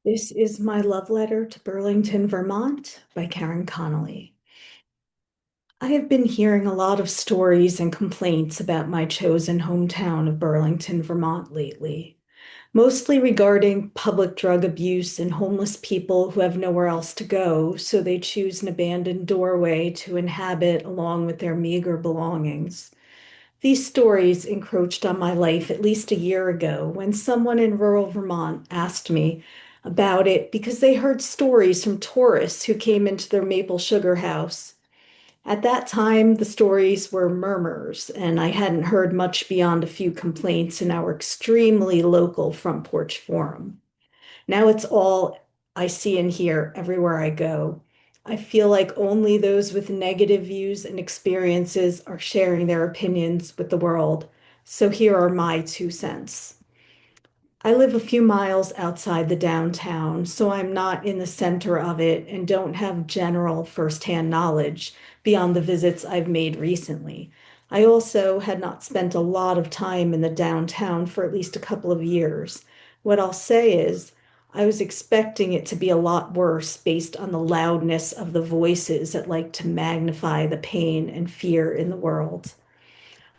This is my love letter to Burlington, Vermont by Karen Connolly. I have been hearing a lot of stories and complaints about my chosen hometown of Burlington, Vermont lately, mostly regarding public drug abuse and homeless people who have nowhere else to go, so they choose an abandoned doorway to inhabit along with their meager belongings. These stories encroached on my life at least a year ago when someone in rural Vermont asked me about it because they heard stories from tourists who came into their maple sugar house. At that time, the stories were murmurs, and I hadn't heard much beyond a few complaints in our extremely local front porch forum. Now it's all I see and hear everywhere I go. I feel like only those with negative views and experiences are sharing their opinions with the world. So here are my 2 cents. I live a few miles outside the downtown, so I'm not in the center of it and don't have general firsthand knowledge beyond the visits I've made recently. I also had not spent a lot of time in the downtown for at least a couple of years. What I'll say is, I was expecting it to be a lot worse based on the loudness of the voices that like to magnify the pain and fear in the world.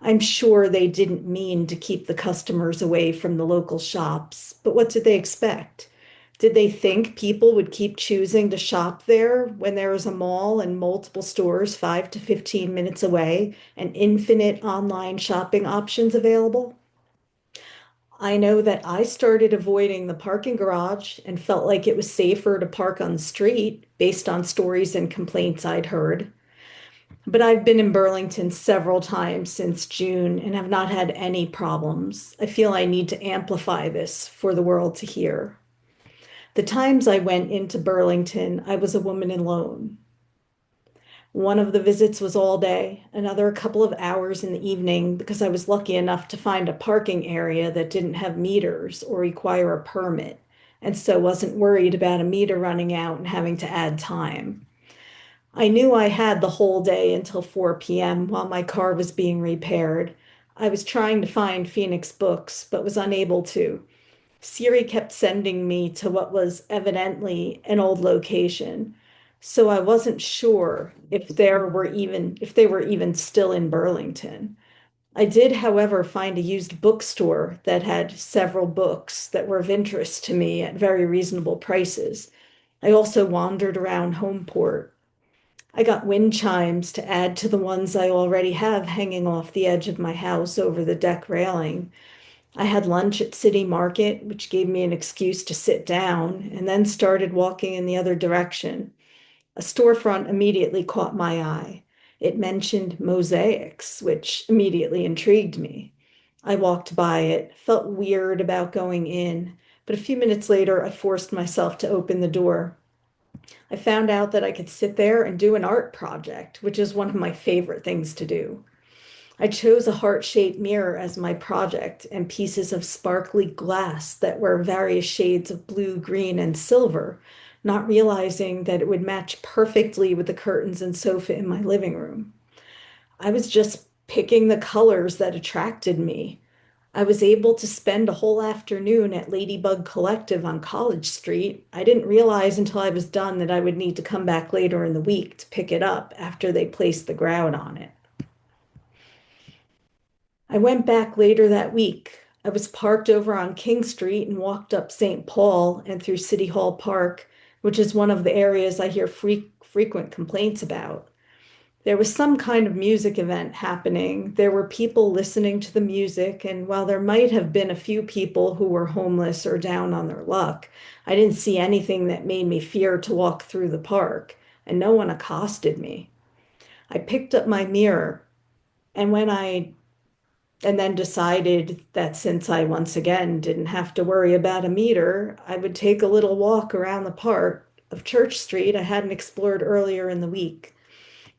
I'm sure they didn't mean to keep the customers away from the local shops, but what did they expect? Did they think people would keep choosing to shop there when there was a mall and multiple stores 5 to 15 minutes away and infinite online shopping options available? I know that I started avoiding the parking garage and felt like it was safer to park on the street based on stories and complaints I'd heard. But I've been in Burlington several times since June and have not had any problems. I feel I need to amplify this for the world to hear. The times I went into Burlington, I was a woman alone. One of the visits was all day, another a couple of hours in the evening because I was lucky enough to find a parking area that didn't have meters or require a permit, and so wasn't worried about a meter running out and having to add time. I knew I had the whole day until 4 p.m. while my car was being repaired. I was trying to find Phoenix books, but was unable to. Siri kept sending me to what was evidently an old location, so I wasn't sure if they were even still in Burlington. I did, however, find a used bookstore that had several books that were of interest to me at very reasonable prices. I also wandered around Homeport. I got wind chimes to add to the ones I already have hanging off the edge of my house over the deck railing. I had lunch at City Market, which gave me an excuse to sit down, and then started walking in the other direction. A storefront immediately caught my eye. It mentioned mosaics, which immediately intrigued me. I walked by it, felt weird about going in, but a few minutes later, I forced myself to open the door. I found out that I could sit there and do an art project, which is one of my favorite things to do. I chose a heart-shaped mirror as my project and pieces of sparkly glass that were various shades of blue, green, and silver, not realizing that it would match perfectly with the curtains and sofa in my living room. I was just picking the colors that attracted me. I was able to spend a whole afternoon at Ladybug Collective on College Street. I didn't realize until I was done that I would need to come back later in the week to pick it up after they placed the grout on it. I went back later that week. I was parked over on King Street and walked up St. Paul and through City Hall Park, which is one of the areas I hear frequent complaints about. There was some kind of music event happening. There were people listening to the music, and while there might have been a few people who were homeless or down on their luck, I didn't see anything that made me fear to walk through the park, and no one accosted me. I picked up my mirror, and when I and then decided that since I once again didn't have to worry about a meter, I would take a little walk around the park of Church Street I hadn't explored earlier in the week.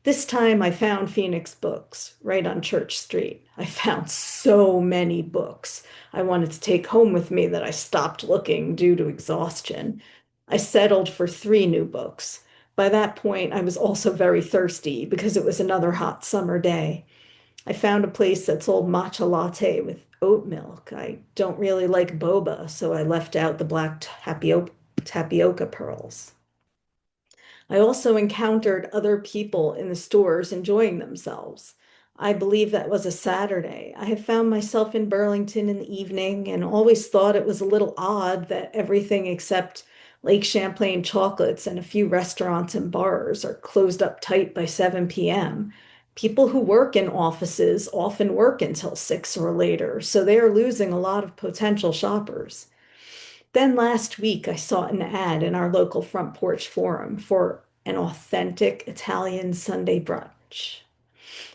This time I found Phoenix books right on Church Street. I found so many books I wanted to take home with me that I stopped looking due to exhaustion. I settled for 3 new books. By that point, I was also very thirsty because it was another hot summer day. I found a place that sold matcha latte with oat milk. I don't really like boba, so I left out the black tapioca pearls. I also encountered other people in the stores enjoying themselves. I believe that was a Saturday. I have found myself in Burlington in the evening and always thought it was a little odd that everything except Lake Champlain chocolates and a few restaurants and bars are closed up tight by 7 p.m. People who work in offices often work until 6 or later, so they are losing a lot of potential shoppers. Then last week, I saw an ad in our local front porch forum for an authentic Italian Sunday brunch.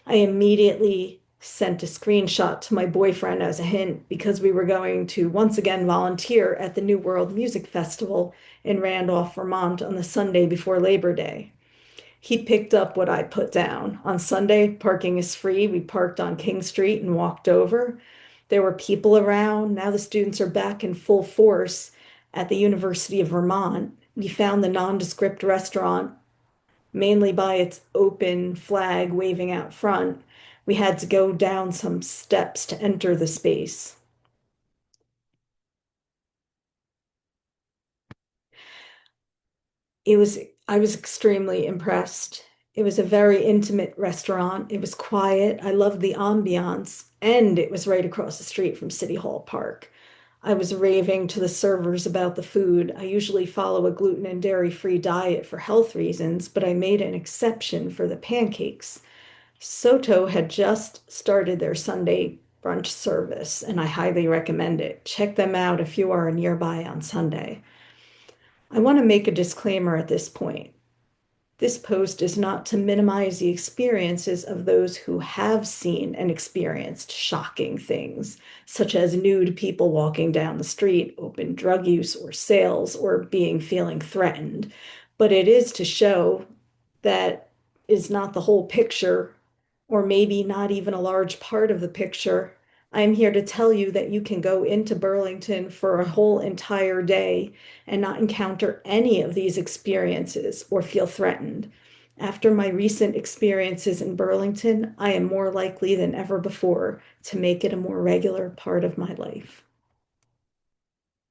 I immediately sent a screenshot to my boyfriend as a hint because we were going to once again volunteer at the New World Music Festival in Randolph, Vermont on the Sunday before Labor Day. He picked up what I put down. On Sunday, parking is free. We parked on King Street and walked over. There were people around. Now the students are back in full force at the University of Vermont. We found the nondescript restaurant mainly by its open flag waving out front. We had to go down some steps to enter the space. It was, I was extremely impressed. It was a very intimate restaurant. It was quiet. I loved the ambiance, and it was right across the street from City Hall Park. I was raving to the servers about the food. I usually follow a gluten and dairy-free diet for health reasons, but I made an exception for the pancakes. Soto had just started their Sunday brunch service, and I highly recommend it. Check them out if you are nearby on Sunday. I want to make a disclaimer at this point. This post is not to minimize the experiences of those who have seen and experienced shocking things, such as nude people walking down the street, open drug use or sales, or being feeling threatened. But it is to show that is not the whole picture, or maybe not even a large part of the picture. I'm here to tell you that you can go into Burlington for a whole entire day and not encounter any of these experiences or feel threatened. After my recent experiences in Burlington, I am more likely than ever before to make it a more regular part of my life.